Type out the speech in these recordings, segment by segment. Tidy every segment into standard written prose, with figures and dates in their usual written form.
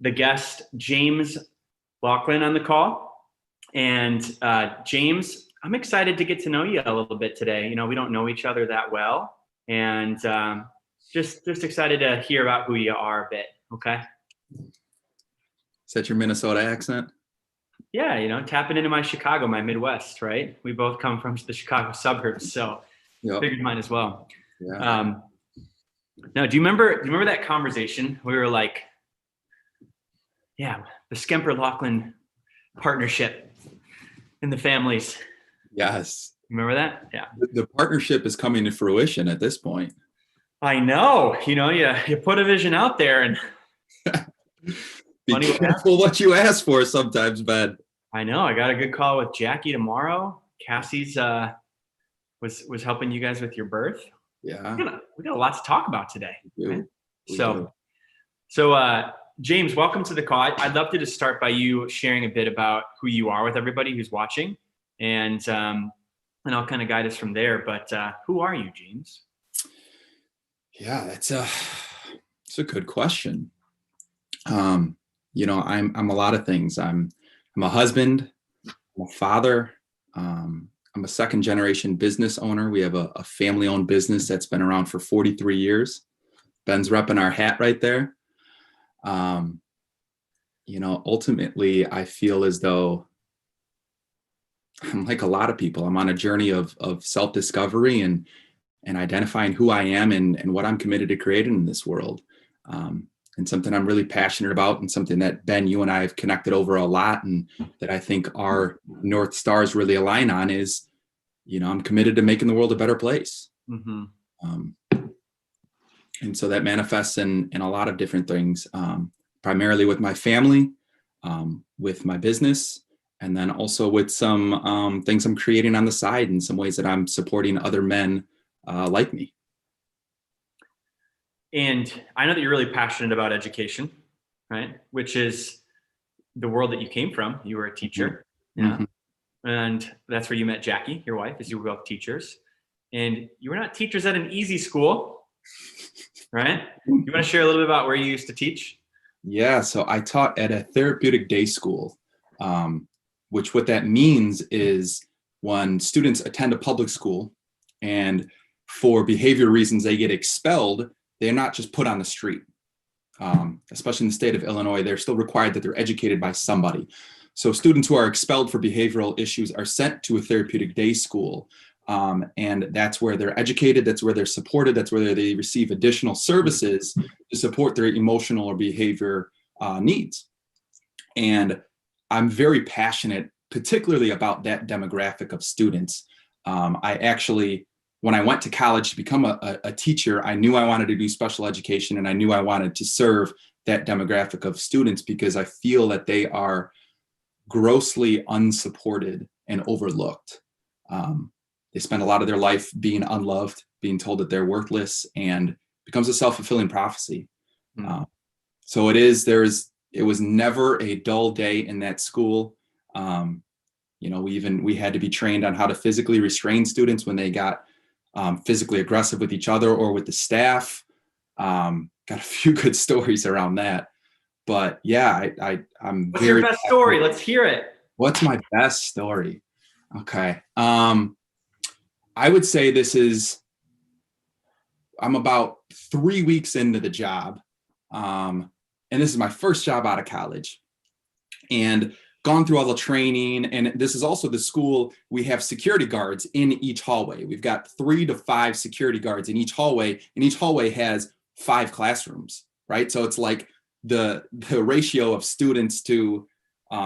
the guest, James Loughlin, on the call. And James, I'm excited to get to know you a little bit today. You know, we don't know each other that well. And just excited to hear about who you are a bit, okay? Is that your Minnesota accent? Yeah, you know, tapping into my Chicago, my Midwest, right? We both come from the Chicago suburbs, so figured mine as well. Yeah. Now, do you remember that conversation? We were like, yeah, the Skemper-Loughlin partnership in the families. Yes. Remember that? Yeah. The partnership is coming to fruition at this point. I know. You know, you put a vision out there and be careful what you ask for sometimes, Ben. I know. I got a good call with Jackie tomorrow. Cassie's was helping you guys with your birth. Yeah. We got a lot to talk about today. Right? So James, welcome to the call. I'd love to just start by you sharing a bit about who you are with everybody who's watching, and I'll kind of guide us from there. But who are you, James? Yeah, it's a good question. You know, I'm a lot of things. I'm a husband, I'm a father. I'm a second generation business owner. We have a family owned business that's been around for 43 years. Ben's repping our hat right there. You know, ultimately, I feel as though I'm like a lot of people. I'm on a journey of self-discovery and identifying who I am and what I'm committed to creating in this world. And something I'm really passionate about, and something that Ben, you and I have connected over a lot, and that I think our North Stars really align on is, you know, I'm committed to making the world a better place. Mm-hmm. And so that manifests in a lot of different things, primarily with my family, with my business, and then also with some things I'm creating on the side, and some ways that I'm supporting other men like me. And I know that you're really passionate about education, right? Which is the world that you came from. You were a teacher, Mm-hmm. And that's where you met Jackie, your wife, as you were both teachers. And you were not teachers at an easy school, right? You want to share a little bit about where you used to teach? Yeah, so I taught at a therapeutic day school, which what that means is when students attend a public school and for behavior reasons they get expelled, they're not just put on the street. Especially in the state of Illinois, they're still required that they're educated by somebody. So students who are expelled for behavioral issues are sent to a therapeutic day school. And that's where they're educated, that's where they're supported, that's where they receive additional services to support their emotional or behavior needs. And I'm very passionate, particularly about that demographic of students. I actually, when I went to college to become a teacher, I knew I wanted to do special education, and I knew I wanted to serve that demographic of students because I feel that they are grossly unsupported and overlooked. They spend a lot of their life being unloved, being told that they're worthless, and becomes a self-fulfilling prophecy. So it was never a dull day in that school. You know, we had to be trained on how to physically restrain students when they got physically aggressive with each other or with the staff. Got a few good stories around that. But yeah, I'm What's your best story? Let's hear it. What's my best story? Okay. I would say I'm about 3 weeks into the job. And this is my first job out of college. And gone through all the training. And this is also the school, we have security guards in each hallway. We've got 3 to 5 security guards in each hallway, and each hallway has 5 classrooms, right? So it's like the ratio of students to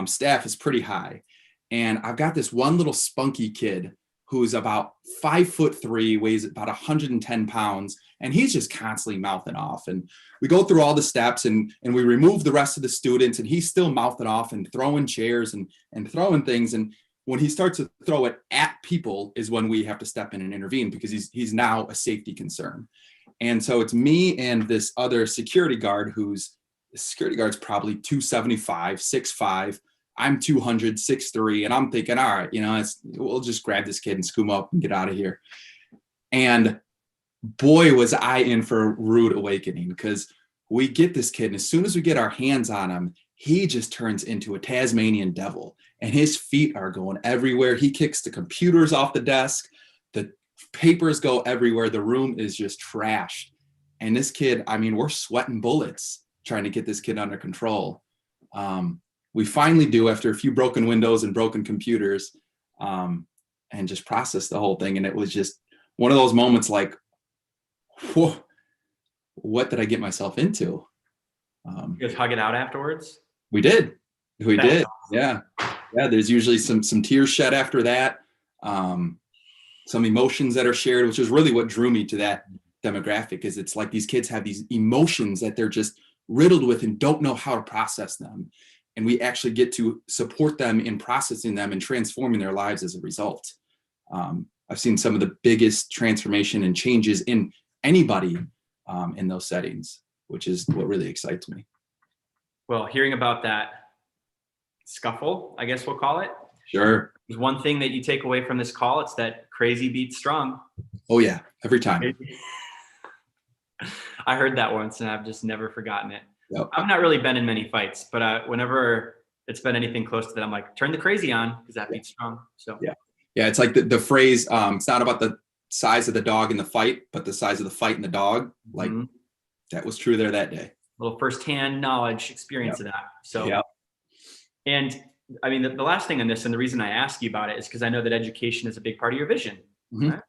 staff is pretty high. And I've got this one little spunky kid who's about 5'3", weighs about 110 pounds, and he's just constantly mouthing off. And we go through all the steps and we remove the rest of the students, and he's still mouthing off and throwing chairs and throwing things. And when he starts to throw it at people is when we have to step in and intervene, because he's now a safety concern. And so it's me and this other security guard the security guard's probably 275, 6'5". I'm 200, 6'3", and I'm thinking, all right, you know, we'll just grab this kid and scoop him up and get out of here. And boy, was I in for a rude awakening, because we get this kid, and as soon as we get our hands on him, he just turns into a Tasmanian devil, and his feet are going everywhere. He kicks the computers off the desk. The papers go everywhere. The room is just trashed. And this kid, I mean, we're sweating bullets trying to get this kid under control. We finally do, after a few broken windows and broken computers, and just process the whole thing. And it was just one of those moments like, whoa, what did I get myself into? You guys hug it out afterwards? We did. That's Awesome. Yeah. Yeah. There's usually some tears shed after that. Some emotions that are shared, which is really what drew me to that demographic, is it's like these kids have these emotions that they're just riddled with and don't know how to process them. And we actually get to support them in processing them and transforming their lives as a result. I've seen some of the biggest transformation and changes in anybody in those settings, which is what really excites me. Well, hearing about that scuffle, I guess we'll call it. Sure. There's one thing that you take away from this call. It's that crazy beats strong. Oh yeah, every time. I heard that once and I've just never forgotten it. Yep. I've not really been in many fights, but whenever it's been anything close to that, I'm like, turn the crazy on, because that beats strong. So yeah, it's like the phrase, it's not about the size of the dog in the fight, but the size of the fight in the dog. Like that was true there that day. A little firsthand knowledge, experience of that. So, yeah. And I mean, the last thing on this, and the reason I ask you about it, is because I know that education is a big part of your vision. Right?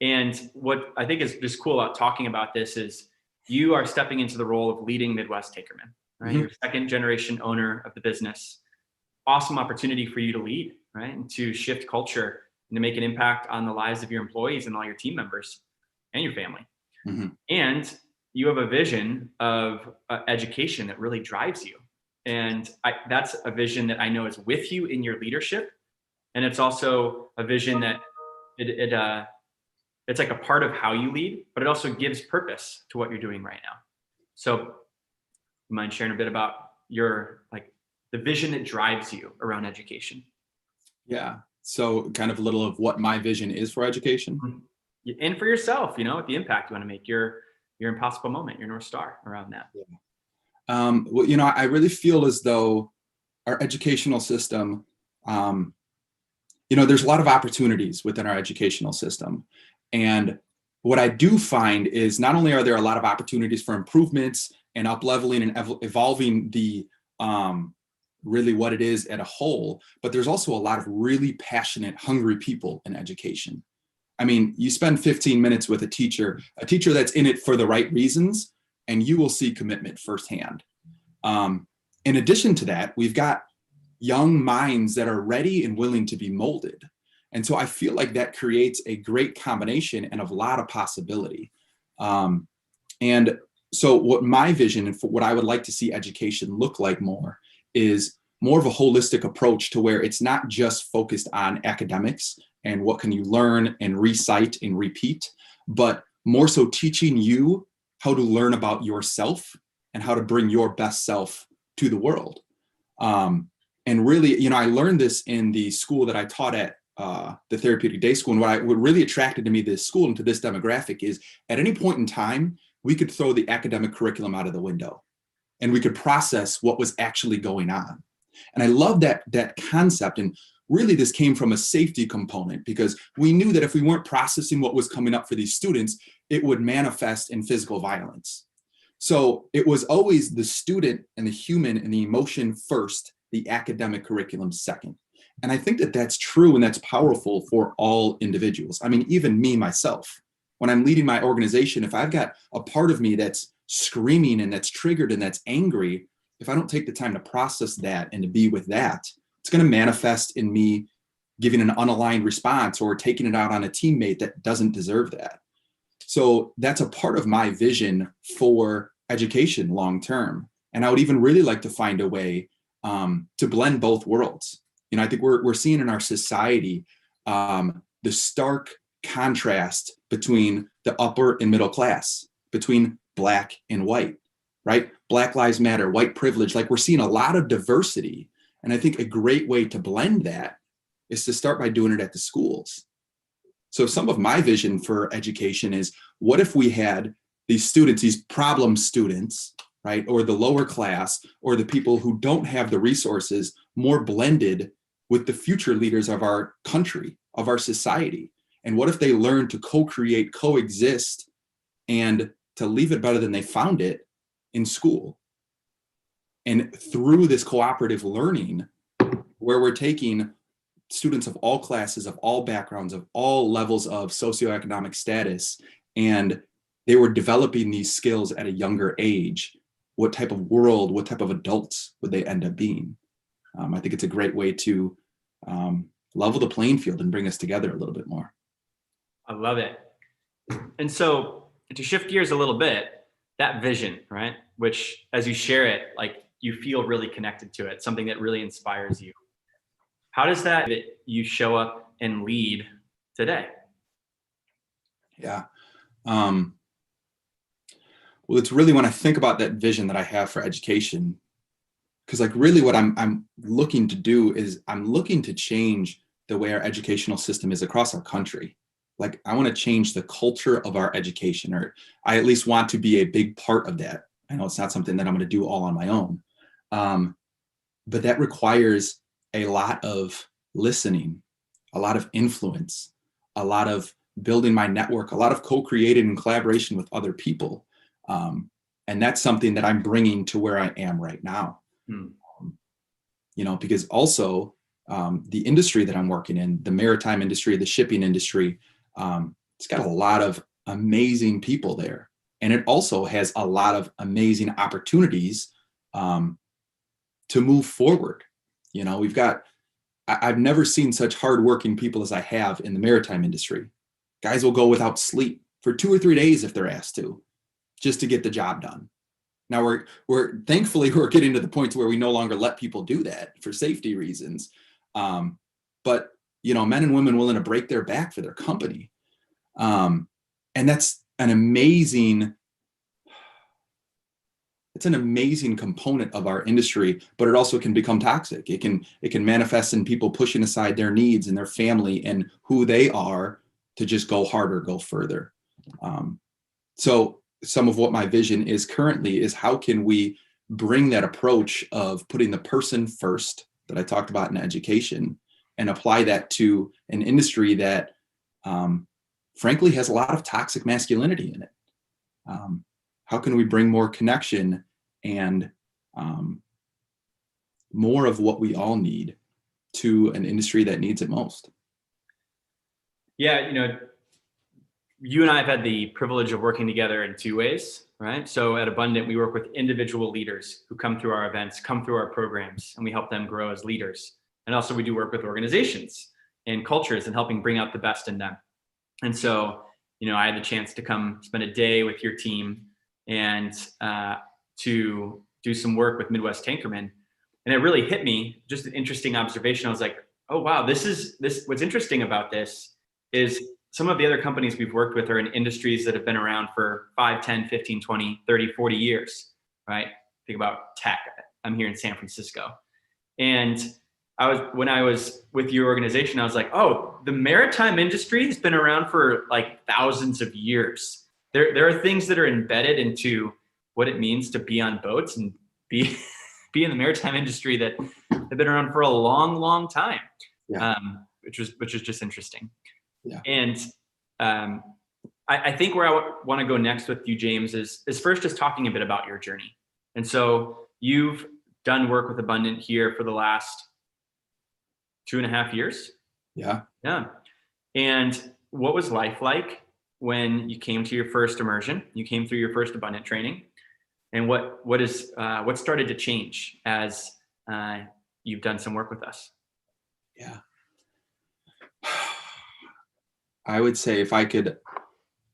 And what I think is just cool about talking about this is you are stepping into the role of leading Midwest Tankermen, right? You're second generation owner of the business. Awesome opportunity for you to lead, right? And to shift culture and to make an impact on the lives of your employees and all your team members and your family. And you have a vision of education that really drives you. And that's a vision that I know is with you in your leadership. And it's also a vision that it's like a part of how you lead, but it also gives purpose to what you're doing right now. So you mind sharing a bit about your, like, the vision that drives you around education? Yeah. So kind of a little of what my vision is for education. And for yourself, you know, the impact you want to make, your impossible moment, your North Star around that. Well, you know, I really feel as though our educational system, you know, there's a lot of opportunities within our educational system. And what I do find is not only are there a lot of opportunities for improvements and up-leveling and evolving the really what it is at a whole, but there's also a lot of really passionate, hungry people in education. I mean, you spend 15 minutes with a teacher that's in it for the right reasons, and you will see commitment firsthand. In addition to that, we've got young minds that are ready and willing to be molded. And so I feel like that creates a great combination and a lot of possibility. And so what my vision and what I would like to see education look like more is more of a holistic approach to where it's not just focused on academics and what can you learn and recite and repeat, but more so teaching you how to learn about yourself and how to bring your best self to the world. And really, you know, I learned this in the school that I taught at, the therapeutic day school. And what really attracted to me this school and to this demographic is at any point in time, we could throw the academic curriculum out of the window and we could process what was actually going on. And I love that concept. And really this came from a safety component, because we knew that if we weren't processing what was coming up for these students, it would manifest in physical violence. So it was always the student and the human and the emotion first, the academic curriculum second. And I think that that's true and that's powerful for all individuals. I mean, even me, myself, when I'm leading my organization, if I've got a part of me that's screaming and that's triggered and that's angry, if I don't take the time to process that and to be with that, it's going to manifest in me giving an unaligned response or taking it out on a teammate that doesn't deserve that. So that's a part of my vision for education long term. And I would even really like to find a way to blend both worlds. You know, I think we're seeing in our society the stark contrast between the upper and middle class, between Black and white, right? Black Lives Matter, white privilege, like we're seeing a lot of diversity. And I think a great way to blend that is to start by doing it at the schools. So some of my vision for education is, what if we had these students, these problem students, right? Or the lower class, or the people who don't have the resources, more blended with the future leaders of our country, of our society? And what if they learn to co-create, coexist, and to leave it better than they found it in school? And through this cooperative learning, where we're taking students of all classes, of all backgrounds, of all levels of socioeconomic status, and they were developing these skills at a younger age, what type of world, what type of adults would they end up being? I think it's a great way to level the playing field and bring us together a little bit more. I love it. And so to shift gears a little bit, that vision, right? Which as you share it, like you feel really connected to it, something that really inspires you. How does that you show up and lead today? Yeah. Well, it's really when I think about that vision that I have for education, because like really what I'm looking to do is I'm looking to change the way our educational system is across our country. Like I want to change the culture of our education, or I at least want to be a big part of that. I know it's not something that I'm going to do all on my own, but that requires a lot of listening, a lot of influence, a lot of building my network, a lot of co-creating and collaboration with other people. And that's something that I'm bringing to where I am right now. Because also the industry that I'm working in, the maritime industry, the shipping industry, it's got a lot of amazing people there. And it also has a lot of amazing opportunities to move forward. I've never seen such hardworking people as I have in the maritime industry. Guys will go without sleep for 2 or 3 days if they're asked to, just to get the job done. Now we're thankfully we're getting to the point where we no longer let people do that for safety reasons. But men and women willing to break their back for their company. And that's an amazing component of our industry, but it also can become toxic. It can manifest in people pushing aside their needs and their family and who they are to just go harder, go further. So some of what my vision is currently is how can we bring that approach of putting the person first that I talked about in education and apply that to an industry that frankly has a lot of toxic masculinity in it. How can we bring more connection and more of what we all need to an industry that needs it most? Yeah, you and I have had the privilege of working together in 2 ways, right? So at Abundant, we work with individual leaders who come through our events, come through our programs, and we help them grow as leaders. And also we do work with organizations and cultures and helping bring out the best in them. And so, I had the chance to come spend a day with your team and to do some work with Midwest Tankermen. And it really hit me, just an interesting observation. I was like, oh, wow, what's interesting about this is some of the other companies we've worked with are in industries that have been around for 5, 10, 15, 20, 30, 40 years, right? Think about tech. I'm here in San Francisco. And when I was with your organization, I was like, oh, the maritime industry has been around for like thousands of years. There are things that are embedded into what it means to be on boats and be in the maritime industry that have been around for a long, long time. Yeah. Which is just interesting. Yeah. And I think where I want to go next with you, James, is first just talking a bit about your journey. And so you've done work with Abundant here for the last 2.5 years. Yeah. Yeah. And what was life like when you came to your first immersion? You came through your first Abundant training, and what started to change as you've done some work with us? Yeah. I would say if I could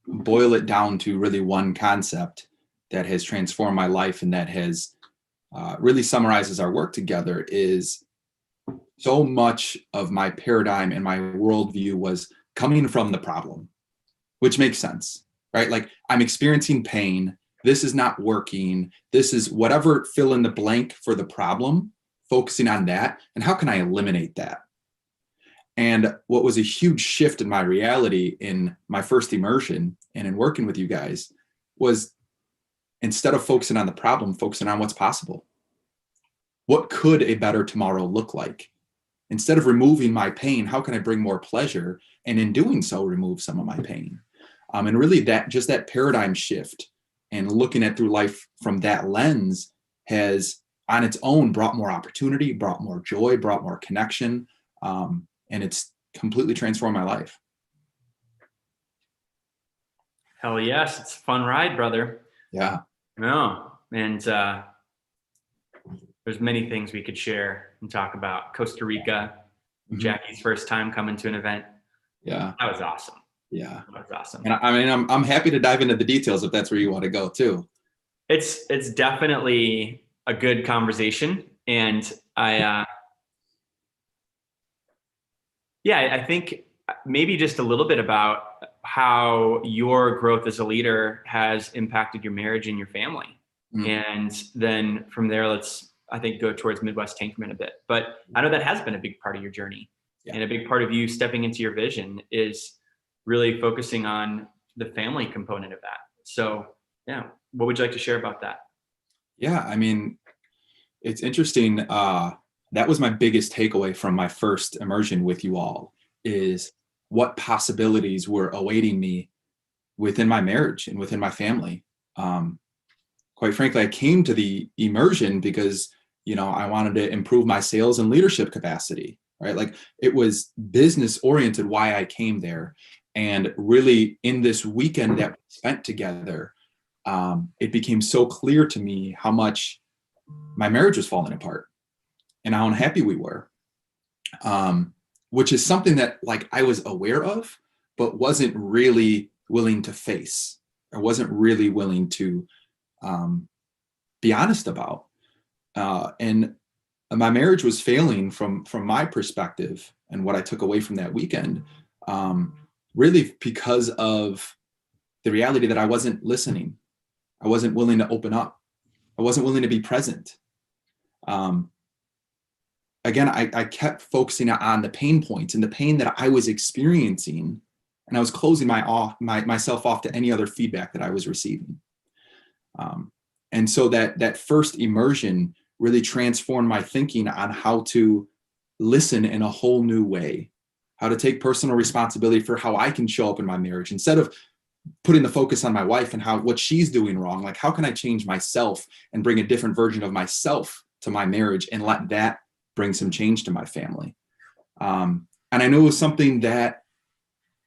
boil it down to really one concept that has transformed my life and that has really summarizes our work together, is so much of my paradigm and my worldview was coming from the problem, which makes sense, right? Like I'm experiencing pain. This is not working. This is whatever, fill in the blank for the problem, focusing on that. And how can I eliminate that? And what was a huge shift in my reality in my first immersion and in working with you guys was instead of focusing on the problem, focusing on what's possible. What could a better tomorrow look like? Instead of removing my pain, how can I bring more pleasure? And in doing so, remove some of my pain. And really that paradigm shift and looking at through life from that lens has on its own brought more opportunity, brought more joy, brought more connection. And it's completely transformed my life. Hell yes. It's a fun ride, brother. Yeah. No. And there's many things we could share and talk about. Costa Rica, Jackie's first time coming to an event. Yeah. That was awesome. Yeah. That was awesome. And I mean, I'm happy to dive into the details if that's where you want to go too. It's definitely a good conversation. And I think maybe just a little bit about how your growth as a leader has impacted your marriage and your family. And then from there, let's, I think, go towards Midwest Tankermen a bit. But I know that has been a big part of your journey. Yeah. And a big part of you stepping into your vision is really focusing on the family component of that. So yeah, what would you like to share about that? Yeah, I mean, it's interesting. That was my biggest takeaway from my first immersion with you all, is what possibilities were awaiting me within my marriage and within my family. Quite frankly, I came to the immersion because, I wanted to improve my sales and leadership capacity, right? Like, it was business oriented why I came there. And really in this weekend that we spent together, it became so clear to me how much my marriage was falling apart and how unhappy we were, which is something that I was aware of, but wasn't really willing to face, or wasn't really willing to be honest about. And my marriage was failing from my perspective, and what I took away from that weekend, really because of the reality that I wasn't listening. I wasn't willing to open up. I wasn't willing to be present. Again, I kept focusing on the pain points and the pain that I was experiencing, and I was closing myself off to any other feedback that I was receiving. And so that first immersion really transformed my thinking on how to listen in a whole new way, how to take personal responsibility for how I can show up in my marriage, instead of putting the focus on my wife and what she's doing wrong. Like, how can I change myself and bring a different version of myself to my marriage and let that bring some change to my family? And I knew it was something that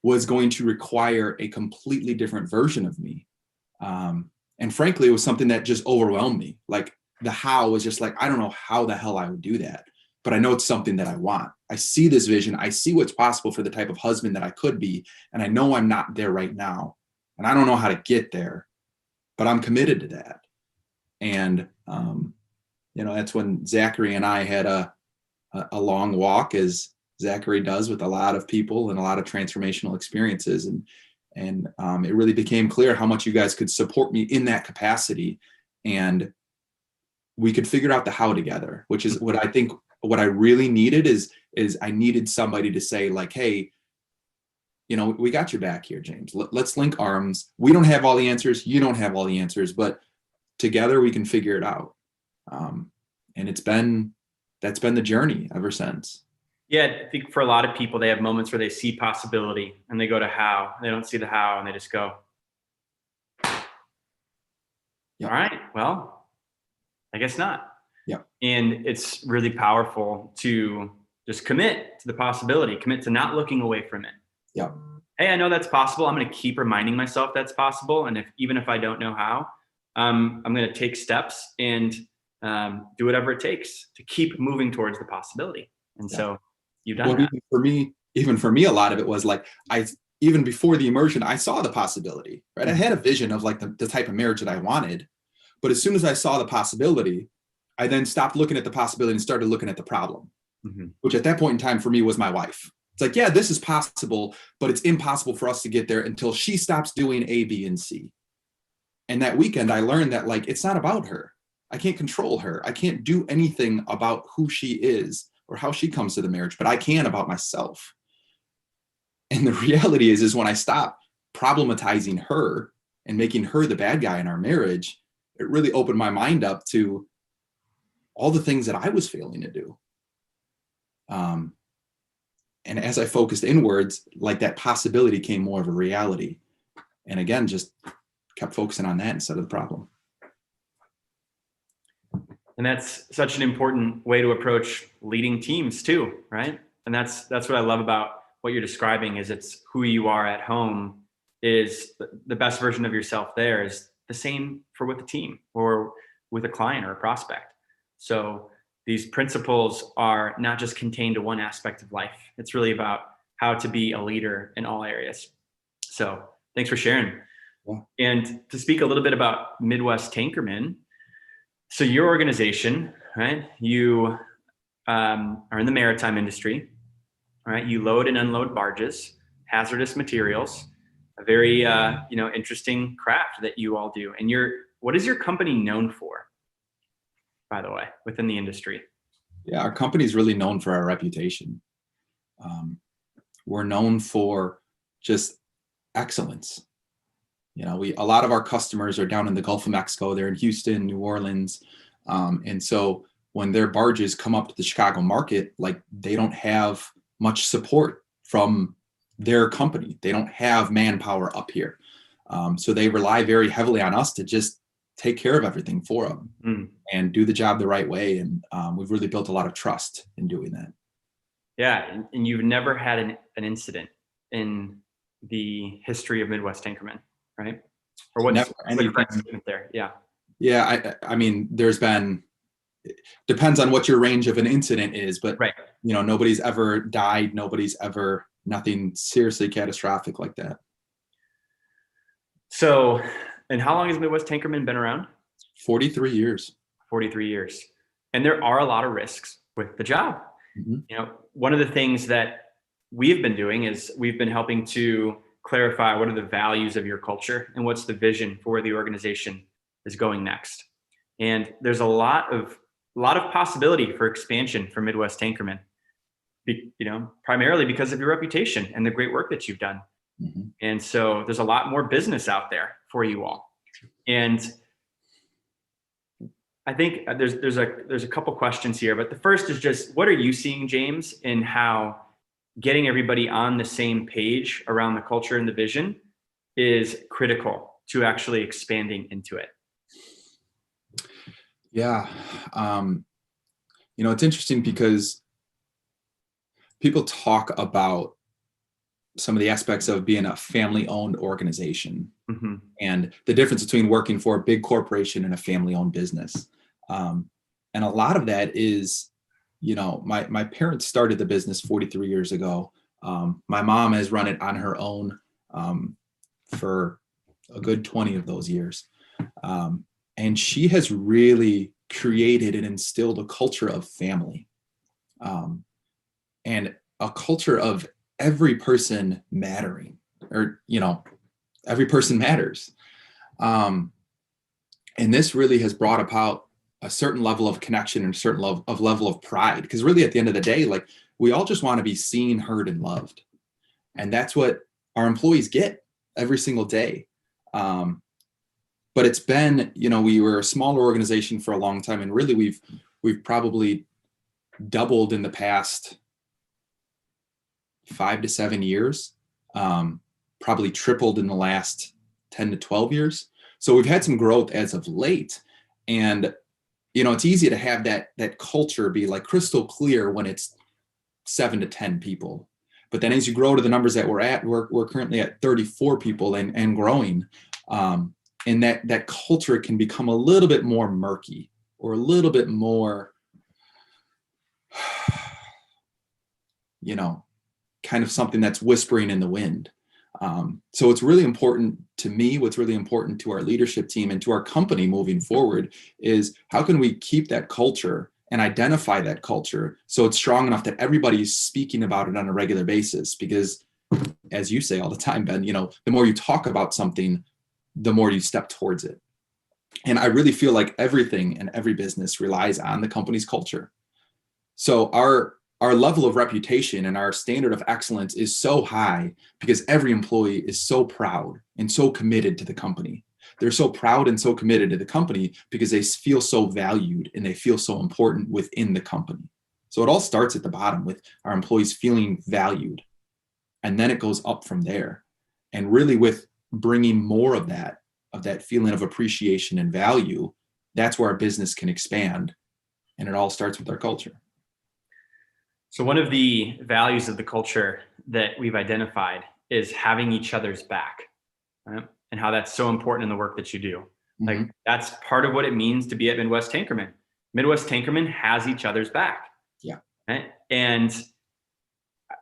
was going to require a completely different version of me. And frankly, it was something that just overwhelmed me. Like, the how was just I don't know how the hell I would do that, but I know it's something that I want. I see this vision. I see what's possible for the type of husband that I could be. And I know I'm not there right now. And I don't know how to get there, but I'm committed to that. And, that's when Zachary and I had a long walk, as Zachary does with a lot of people and a lot of transformational experiences. And it really became clear how much you guys could support me in that capacity. And we could figure out the how together, which is what I think what I really needed is I needed somebody to say, hey, we got your back here, James. Let's link arms. We don't have all the answers. You don't have all the answers, but together we can figure it out. And that's been the journey ever since. Yeah, I think for a lot of people, they have moments where they see possibility and they go to how. They don't see the how and they just go, All right, well, I guess not. Yeah. And it's really powerful to just commit to the possibility, commit to not looking away from it. Yeah. Hey, I know that's possible. I'm going to keep reminding myself that's possible. And even if I don't know how, I'm going to take steps and do whatever it takes to keep moving towards the possibility. And so you've done that. Even for me, a lot of it was even before the immersion, I saw the possibility, right? I had a vision of the type of marriage that I wanted. But as soon as I saw the possibility, I then stopped looking at the possibility and started looking at the problem, which at that point in time for me was my wife. It's yeah, this is possible, but it's impossible for us to get there until she stops doing A, B, and C. And that weekend, I learned that it's not about her. I can't control her. I can't do anything about who she is or how she comes to the marriage, but I can about myself. And the reality is when I stop problematizing her and making her the bad guy in our marriage, it really opened my mind up to all the things that I was failing to do. And as I focused inwards, like that possibility came more of a reality. And again, just kept focusing on that instead of the problem. And that's such an important way to approach leading teams too, right? And that's what I love about what you're describing is it's who you are at home is the best version of yourself there is the same for with the team or with a client or a prospect. So these principles are not just contained to one aspect of life. It's really about how to be a leader in all areas. So thanks for sharing. Yeah. And to speak a little bit about Midwest Tankermen. So your organization, right? You are in the maritime industry, right? You load and unload barges, hazardous materials, a very interesting craft that you all do. And what is your company known for, by the way, within the industry? Yeah, our company is really known for our reputation. We're known for just excellence. A lot of our customers are down in the Gulf of Mexico. They're in Houston, New Orleans. And so when their barges come up to the Chicago market, like they don't have much support from their company. They don't have manpower up here. So they rely very heavily on us to just take care of everything for them and do the job the right way. And we've really built a lot of trust in doing that. Yeah. And you've never had an incident in the history of Midwest Tankermen, right? Or what's the correct statement there? Yeah. Yeah. I mean, depends on what your range of an incident is, but right. Nobody's ever died. Nothing seriously catastrophic like that. So, and how long has Midwest Tankermen been around? 43 years. 43 years. And there are a lot of risks with the job. Mm-hmm. One of the things that we've been doing is we've been helping to clarify what are the values of your culture and what's the vision for where the organization is going next. And there's a lot of possibility for expansion for Midwest Tankermen, primarily because of your reputation and the great work that you've done. Mm-hmm. And so there's a lot more business out there for you all. And I think there's a couple questions here, but the first is just, what are you seeing, James, in how getting everybody on the same page around the culture and the vision is critical to actually expanding into it? Yeah. It's interesting because people talk about some of the aspects of being a family-owned organization mm-hmm. and the difference between working for a big corporation and a family-owned business. And a lot of that is, my parents started the business 43 years ago. My mom has run it on her own for a good 20 of those years. And she has really created and instilled a culture of family and a culture of every person mattering, or, every person matters. And this really has brought about a certain level of connection and a certain level of pride, because really at the end of the day, like, we all just want to be seen, heard, and loved. And that's what our employees get every single day. But it's been, we were a smaller organization for a long time, and really we've probably doubled in the past 5 to 7 years, probably tripled in the last 10 to 12 years. So we've had some growth as of late. And, it's easy to have that culture be like crystal clear when it's 7 to 10 people. But then as you grow to the numbers that we're at, we're currently at 34 people and growing. And that culture can become a little bit more murky or a little bit more, kind of something that's whispering in the wind. So it's really important to me, what's really important to our leadership team and to our company moving forward is how can we keep that culture and identify that culture so it's strong enough that everybody's speaking about it on a regular basis? Because as you say all the time, Ben, the more you talk about something, the more you step towards it. And I really feel like everything and every business relies on the company's culture. So our level of reputation and our standard of excellence is so high because every employee is so proud and so committed to the company they're so proud and so committed to the company because they feel so valued and they feel so important within the company. So it all starts at the bottom with our employees feeling valued. And then it goes up from there. And really with bringing more of that feeling of appreciation and value, that's where our business can expand. And it all starts with our culture. So one of the values of the culture that we've identified is having each other's back, right? And how that's so important in the work that you do. Like that's part of what it means to be at Midwest Tankermen. Midwest Tankermen has each other's back. Yeah. Right? And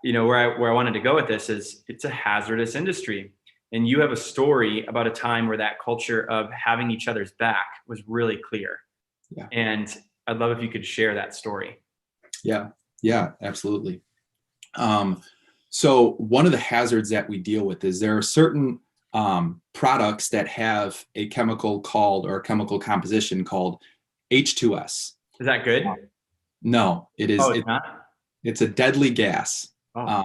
you know, where I wanted to go with this is it's a hazardous industry. And you have a story about a time where that culture of having each other's back was really clear. Yeah. And I'd love if you could share that story. Yeah, absolutely. So one of the hazards that we deal with is there are certain products that have a chemical composition called H2S. Is that good? No, it is. Oh, it's not? It's a deadly gas. Oh.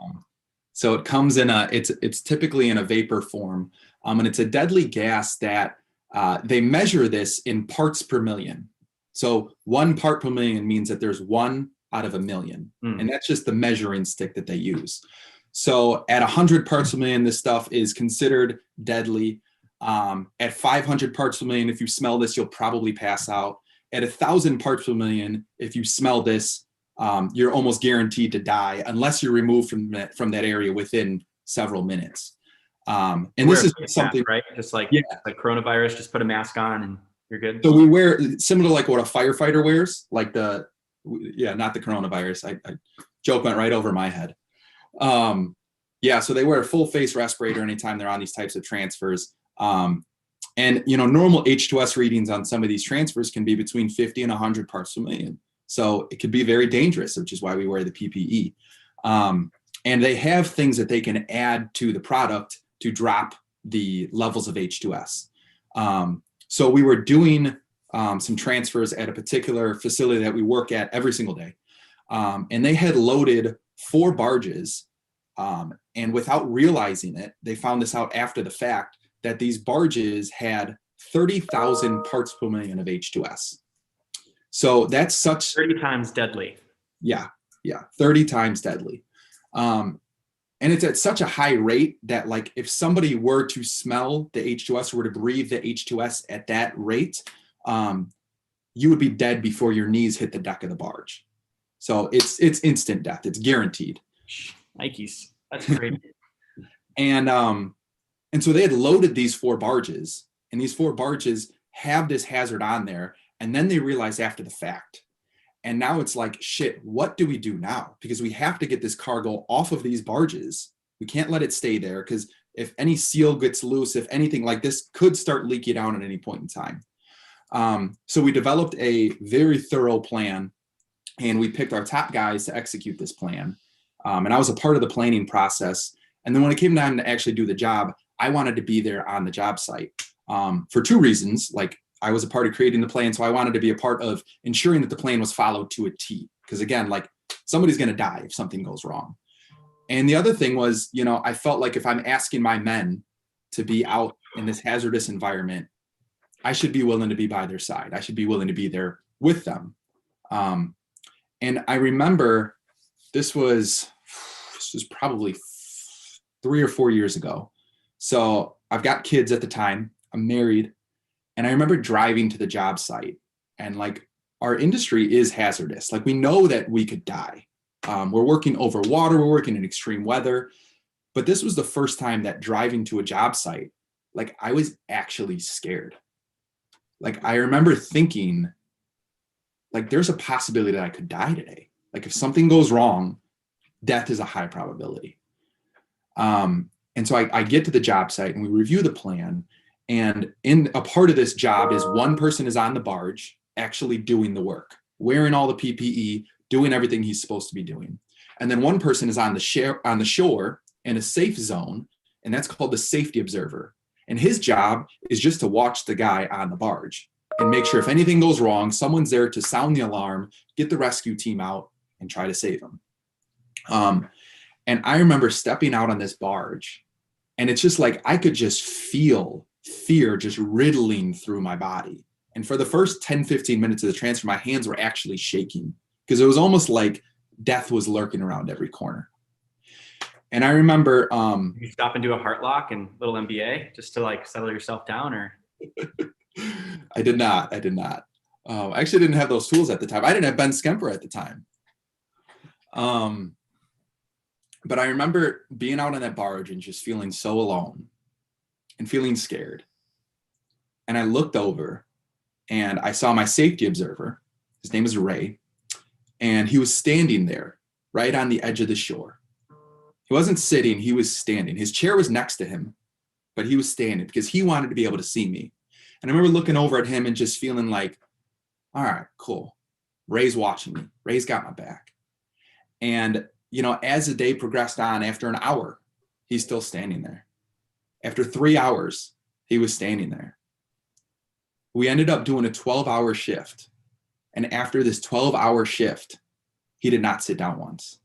So it comes in it's typically in a vapor form. And it's a deadly gas that they measure this in parts per million. So 1 part per million means that there's 1 out of a million. And that's just the measuring stick that they use. So at 100 parts per million, this stuff is considered deadly. At 500 parts per million, if you smell this, you'll probably pass out. At 1,000 parts per million, if you smell this, you're almost guaranteed to die unless you're removed from that area within several minutes. And this is something, right? Just like coronavirus, just put a mask on and you're good. So we wear similar to like what a firefighter wears, like not the coronavirus. I joke went right over my head. So they wear a full face respirator anytime they're on these types of transfers. And normal H2S readings on some of these transfers can be between 50 and 100 parts per million. So it could be very dangerous, which is why we wear the PPE. And they have things that they can add to the product to drop the levels of H2S. So we were doing some transfers at a particular facility that we work at every single day. And they had loaded 4 barges. And without realizing it, they found this out after the fact, that these barges had 30,000 parts per million of H2S. So that's 30 times deadly. Yeah, 30 times deadly. And it's at such a high rate that like if somebody were to smell the H2S or were to breathe the H2S at that rate, you would be dead before your knees hit the deck of the barge. So it's instant death. It's guaranteed. Nikes. That's great. And so they had loaded these 4 barges, and these 4 barges have this hazard on there. And then they realized after the fact. And now it's like, shit, what do we do now? Because we have to get this cargo off of these barges. We can't let it stay there because if any seal gets loose, if anything like this could start leaking out at any point in time. So we developed a very thorough plan, and we picked our top guys to execute this plan. And I was a part of the planning process. And then when it came time to actually do the job, I wanted to be there on the job site for 2 reasons. Like, I was a part of creating the plan, so I wanted to be a part of ensuring that the plan was followed to a T. Because again, like somebody's going to die if something goes wrong. And the other thing was, I felt like if I'm asking my men to be out in this hazardous environment, I should be willing to be by their side. I should be willing to be there with them. And I remember this was probably 3 or 4 years ago. So I've got kids at the time. I'm married. And I remember driving to the job site, and like our industry is hazardous. Like we know that we could die. We're working over water. We're working in extreme weather. But this was the first time that driving to a job site, like I was actually scared. Like I remember thinking, like there's a possibility that I could die today. Like if something goes wrong, death is a high probability. And so I get to the job site and we review the plan. And in a part of this job is one person is on the barge actually doing the work, wearing all the PPE, doing everything he's supposed to be doing. And then one person is on the shore in a safe zone, and that's called the safety observer. And his job is just to watch the guy on the barge and make sure if anything goes wrong, someone's there to sound the alarm, get the rescue team out, and try to save him. And I remember stepping out on this barge, and it's just like I could just feel fear just riddling through my body. And for the first 10, 15 minutes of the transfer, my hands were actually shaking because it was almost like death was lurking around every corner. And I remember you stop and do a heart lock and little MBA just to like settle yourself down, or? I did not. I actually didn't have those tools at the time. I didn't have Ben Skemper at the time. But I remember being out on that barge and just feeling so alone and feeling scared. And I looked over and I saw my safety observer. His name is Ray. And he was standing there right on the edge of the shore. He wasn't sitting, he was standing. His chair was next to him, but he was standing because he wanted to be able to see me. And I remember looking over at him and just feeling like, all right, cool. Ray's watching me. Ray's got my back. And, you know, as the day progressed on, after an hour, he's still standing there. After 3 hours, he was standing there. We ended up doing a 12-hour shift. And after this 12-hour shift, he did not sit down once.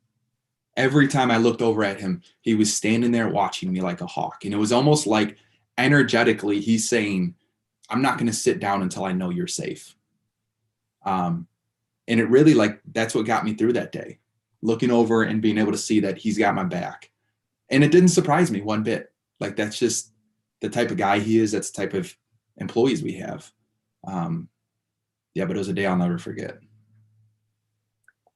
Every time I looked over at him, he was standing there watching me like a hawk. And it was almost like energetically, he's saying, I'm not going to sit down until I know you're safe. And it really, like, that's what got me through that day, looking over and being able to see that he's got my back. And it didn't surprise me one bit. Like, that's just the type of guy he is. That's the type of employees we have. Yeah, but it was a day I'll never forget.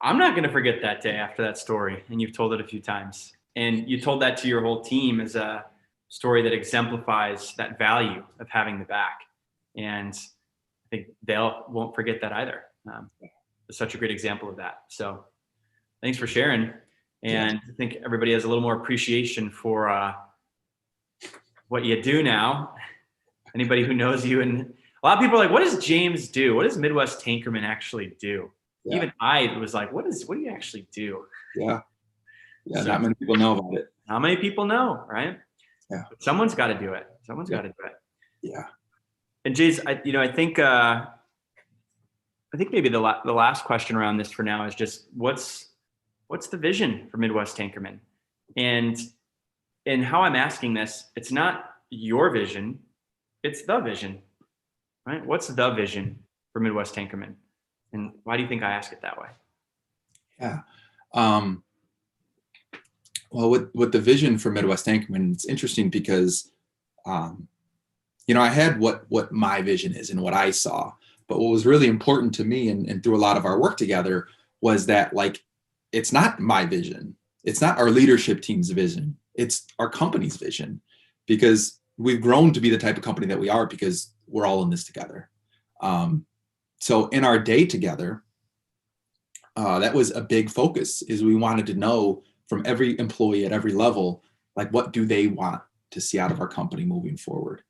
I'm not going to forget that day after that story. And you've told it a few times. And you told that to your whole team as a story that exemplifies that value of having the back. And I think won't forget that either. It's such a great example of that. So thanks for sharing. And I think everybody has a little more appreciation for what you do now. Anybody who knows you, and a lot of people are like, what does James do? What does Midwest Tankermen actually do? Yeah. Even I was like, what do you actually do? Yeah. So, not many people know about it. Not many people know, right? Yeah. But someone's got to do it. Got to do it. Yeah. And Jays, I think maybe the last question around this for now is just what's the vision for Midwest Tankermen? And how I'm asking this, it's not your vision, it's the vision, right? What's the vision for Midwest Tankermen? And why do you think I ask it that way? Yeah. Well, with the vision for Midwest Tankermen, it's interesting because, I had what my vision is and what I saw. But what was really important to me and through a lot of our work together was that, like, it's not my vision. It's not our leadership team's vision. It's our company's vision, because we've grown to be the type of company that we are because we're all in this together. So in our day together, that was a big focus, is we wanted to know from every employee at every level, like, what do they want to see out of our company moving forward?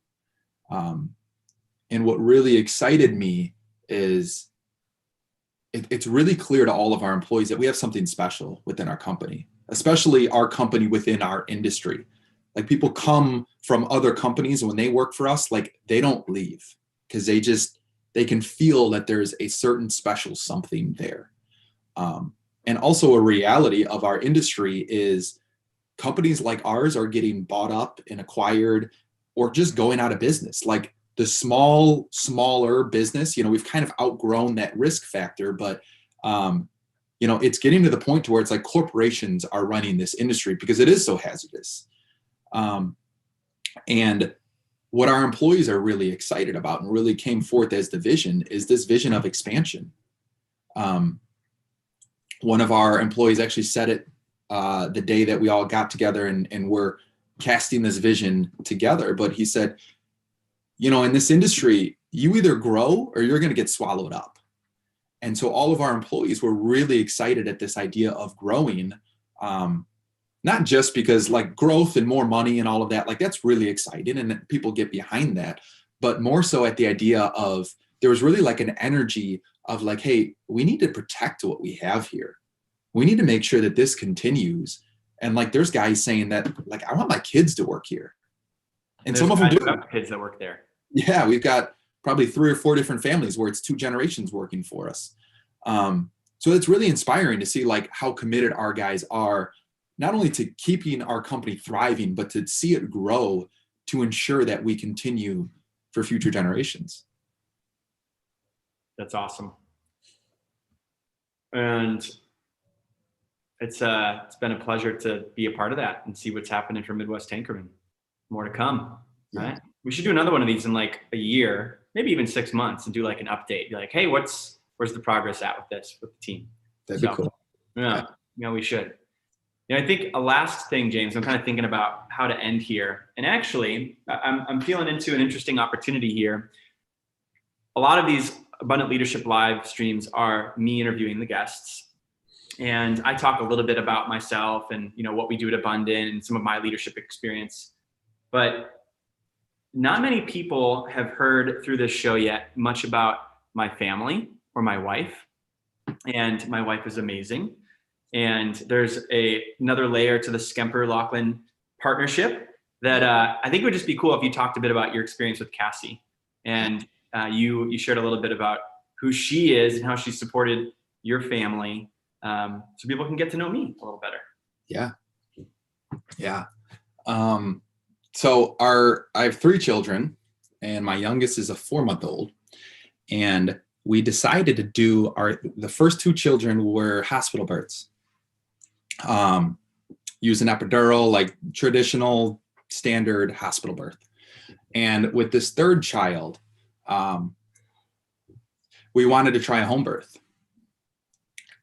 And what really excited me is it's really clear to all of our employees that we have something special within our company, especially our company within our industry. Like, people come from other companies, and when they work for us, like, they don't leave because they can feel that there's a certain special something there. And also, a reality of our industry is companies like ours are getting bought up and acquired or just going out of business. Like, the smaller business, we've kind of outgrown that risk factor, but, it's getting to the point to where it's like corporations are running this industry because it is so hazardous. And what our employees are really excited about and really came forth as the vision is this vision of expansion. One of our employees actually said it the day that we all got together and we're casting this vision together, but he said, in this industry, you either grow or you're going to get swallowed up. And so all of our employees were really excited at this idea of growing, not just because, like, growth and more money and all of that, like, that's really exciting and that people get behind that, but more so at the idea of there was really like an energy of like, hey, we need to protect what we have here. We need to make sure that this continues. And, like, there's guys saying that, like, I want my kids to work here. And some of them do. Kids that work there. Yeah, we've got probably 3 or 4 different families where it's 2 generations working for us. So it's really inspiring to see, like, how committed our guys are, not only to keeping our company thriving, but to see it grow to ensure that we continue for future generations. That's awesome. And it's been a pleasure to be a part of that and see what's happening for Midwest Tankermen. More to come. Yeah. Right? We should do another one of these in like a year, maybe even 6 months, and do like an update. Be like, hey, where's the progress at with this, with the team? That'd be cool. Yeah, we should. I think a last thing, James, I'm kind of thinking about how to end here. And actually, I'm feeling into an interesting opportunity here. A lot of these Abundant Leadership live streams are me interviewing the guests. And I talk a little bit about myself and, what we do at Abundant and some of my leadership experience. But not many people have heard through this show yet much about my family or my wife. And my wife is amazing. And there's another layer to the Skemper-Loughlin partnership that I think would just be cool if you talked a bit about your experience with Cassie. And you shared a little bit about who she is and how she supported your family, so people can get to know me a little better. Yeah. So I have 3 children, and my youngest is a 4-month-old. And we decided to do the first 2 children were hospital births. Use an epidural, like traditional standard hospital birth. And with this 3rd child, we wanted to try a home birth,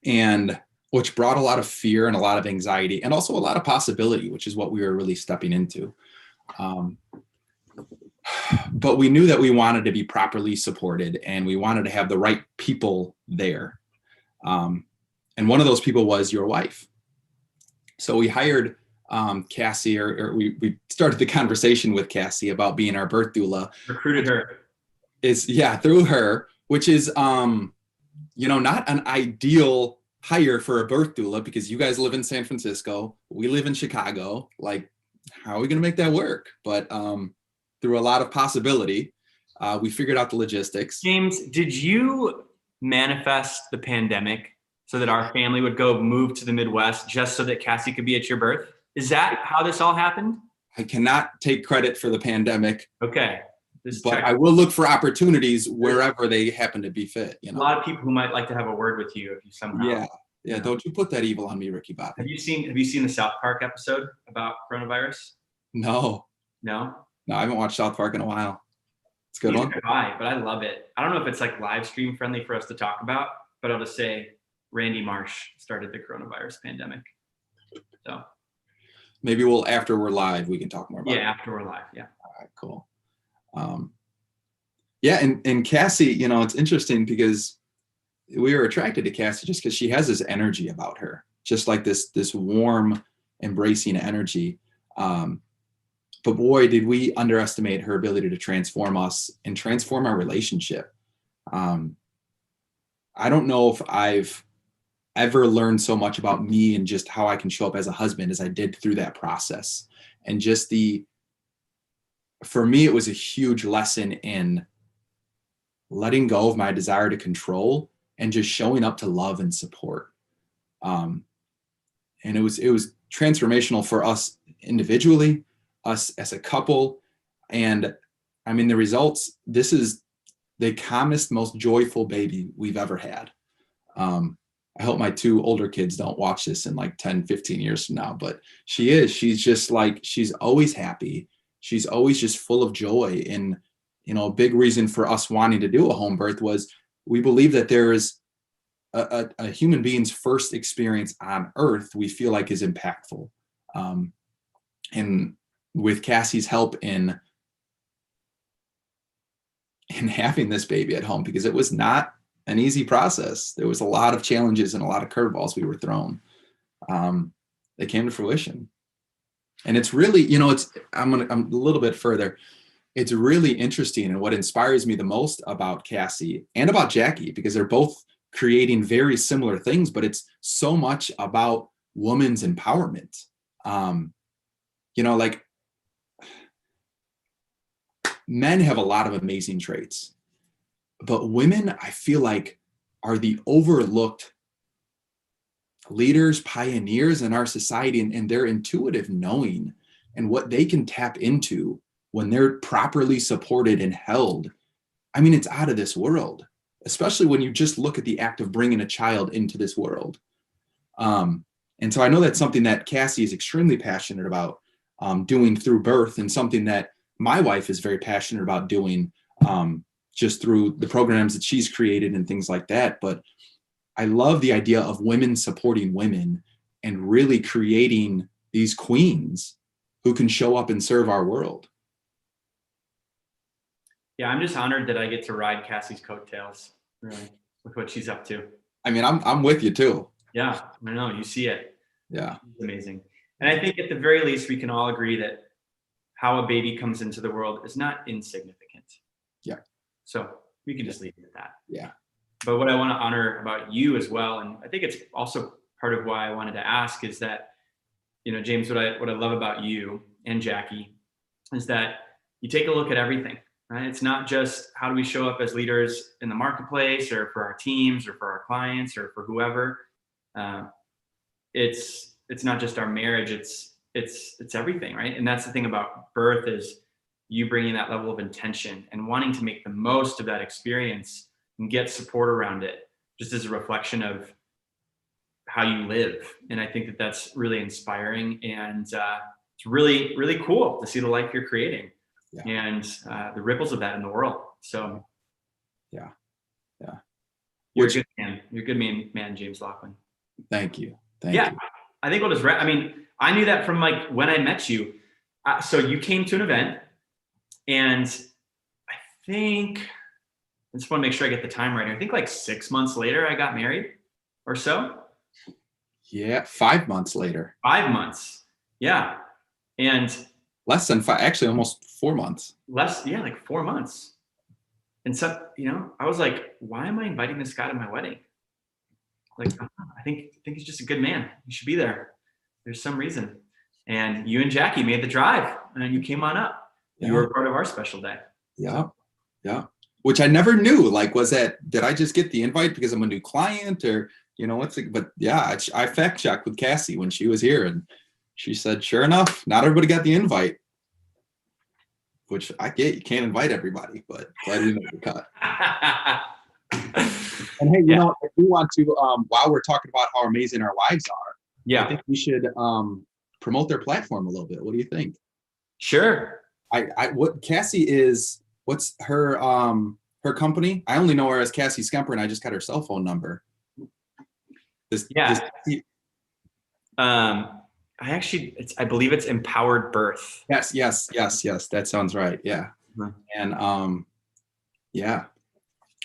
and which brought a lot of fear and a lot of anxiety and also a lot of possibility, which is what we were really stepping into. But we knew that we wanted to be properly supported, and we wanted to have the right people there. And one of those people was your wife. So we hired Cassie, or we started the conversation with Cassie about being our birth doula. Recruited her. Through her, which is, not an ideal hire for a birth doula, because you guys live in San Francisco, we live in Chicago. Like, how are we going to make that work? But through a lot of possibility, we figured out the logistics. James, did you manifest the pandemic so that our family would go move to the Midwest just so that Cassie could be at your birth? Is that how this all happened? I cannot take credit for the pandemic. Okay. But I will look for opportunities wherever they happen to be fit. A lot of people who might like to have a word with you if you somehow. Yeah. Don't you put that evil on me, Ricky Bobby. Have you seen the South Park episode about coronavirus? No, I haven't watched South Park in a while. It's a good one. But I love it. I don't know if it's like live stream friendly for us to talk about, but I'll just say Randy Marsh started the coronavirus pandemic. So maybe after we're live, we can talk more about it. Yeah, after we're live. Yeah. All right, cool. And Cassie, it's interesting because we were attracted to Cassie just because she has this energy about her, just like this warm, embracing energy. But boy, did we underestimate her ability to transform us and transform our relationship. I don't know if I've ever learned so much about me and just how I can show up as a husband as I did through that process. And just for me, it was a huge lesson in letting go of my desire to control and just showing up to love and support. And it was transformational for us individually, us as a couple. And I mean, the results, this is the calmest, most joyful baby we've ever had. I hope my 2 older kids don't watch this in like 10, 15 years from now, but she's just like, she's always happy. She's always just full of joy. And, a big reason for us wanting to do a home birth was we believe that there is a human being's first experience on earth we feel like is impactful. And with Cassie's help in having this baby at home, because it was not an easy process. There was a lot of challenges and a lot of curveballs we were thrown. They came to fruition. And it's really, I'm a little bit further. It's really interesting, and what inspires me the most about Cassie and about Jackie, because they're both creating very similar things, but it's so much about women's empowerment. Like men have a lot of amazing traits, but women, I feel like, are the overlooked leaders, pioneers in our society, and their intuitive knowing and what they can tap into when they're properly supported and held, I mean, it's out of this world, especially when you just look at the act of bringing a child into this world. And so I know that's something that Cassie is extremely passionate about doing through birth, and something that my wife is very passionate about doing just through the programs that she's created and things like that. But I love the idea of women supporting women and really creating these queens who can show up and serve our world. Yeah, I'm just honored that I get to ride Cassie's coattails, really, with what she's up to. I mean, I'm with you too. Yeah, I know, you see it. Yeah. It's amazing. And I think at the very least, we can all agree that how a baby comes into the world is not insignificant. Yeah. So we can just leave it at that. Yeah. But what I want to honor about you as well, and I think it's also part of why I wanted to ask, is that, you know, James, what I love about you and Jackie is that you take a look at everything, right? It's not just how do we show up as leaders in the marketplace or for our teams or for our clients or for whoever. It's not just our marriage, it's everything, right? And that's the thing about birth, is you bringing that level of intention and wanting to make the most of that experience and get support around it, just as a reflection of how you live. And I think that that's really inspiring, and it's really, really cool to see the life you're creating. Yeah. And the ripples of that in the world. So yeah. You're a good man. You're a good man, James Loughlin. Thank you. Thank you. I think I mean, I knew that from like when I met you. So you came to an event, and I think, I just want to make sure I get the time right. I think like 6 months later, I got married or so. Yeah, 5 months later. 5 months. Yeah. And less than 5, actually almost 4 months. Like 4 months. And so, you know, I was like, why am I inviting this guy to my wedding? Like, I think he's just a good man. You should be there. There's some reason. And you and Jackie made the drive, and you came on up. Yeah. You were part of our special day. Yeah. Yeah. Which I never knew. Like, did I just get the invite because I'm a new client, or, you know, but yeah, I fact checked with Cassie when she was here, and she said, sure enough, not everybody got the invite. Which I get, you can't invite everybody, but glad we made the cut. And hey, you know, if we want to, while we're talking about how amazing our wives are, I think we should promote their platform a little bit. What do you think? Sure. What Cassie is, what's her company? I only know her as Cassie Skemper, and I just got her cell phone number. I believe it's Empowered Birth. Yes. That sounds right. Yeah. Mm-hmm. And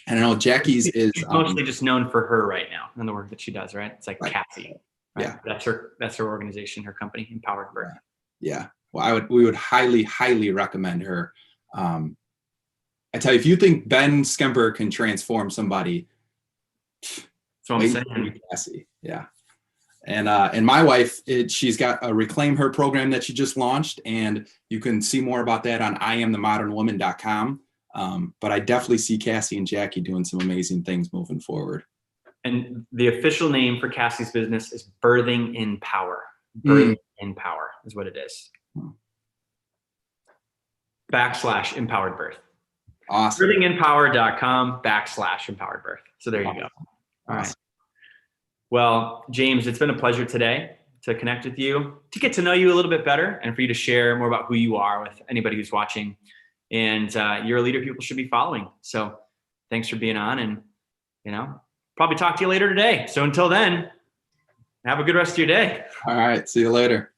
I don't know, Jackie's she's mostly just known for her right now and the work that she does, right? It's like Cassie. Right? Yeah. That's her organization, her company, Empowered Birth. Yeah. Well, we would highly, highly recommend her. I tell you, if you think Ben Skemper can transform somebody, that's what I'm saying. Cassie. Yeah. And my wife, she's got a Reclaim Her program that she just launched, and you can see more about that on IamTheModernWoman.com. But I definitely see Cassie and Jackie doing some amazing things moving forward. And the official name for Cassie's business is Birthing in Power. Birthing in Power is what it is. / Empowered Birth. Awesome. BirthingInPower.com / Empowered Birth. So there you go. All right. Well, James, it's been a pleasure today to connect with you, to get to know you a little bit better, and for you to share more about who you are with anybody who's watching. And you're a leader people should be following. So thanks for being on, and, you know, probably talk to you later today. So until then, have a good rest of your day. All right. See you later.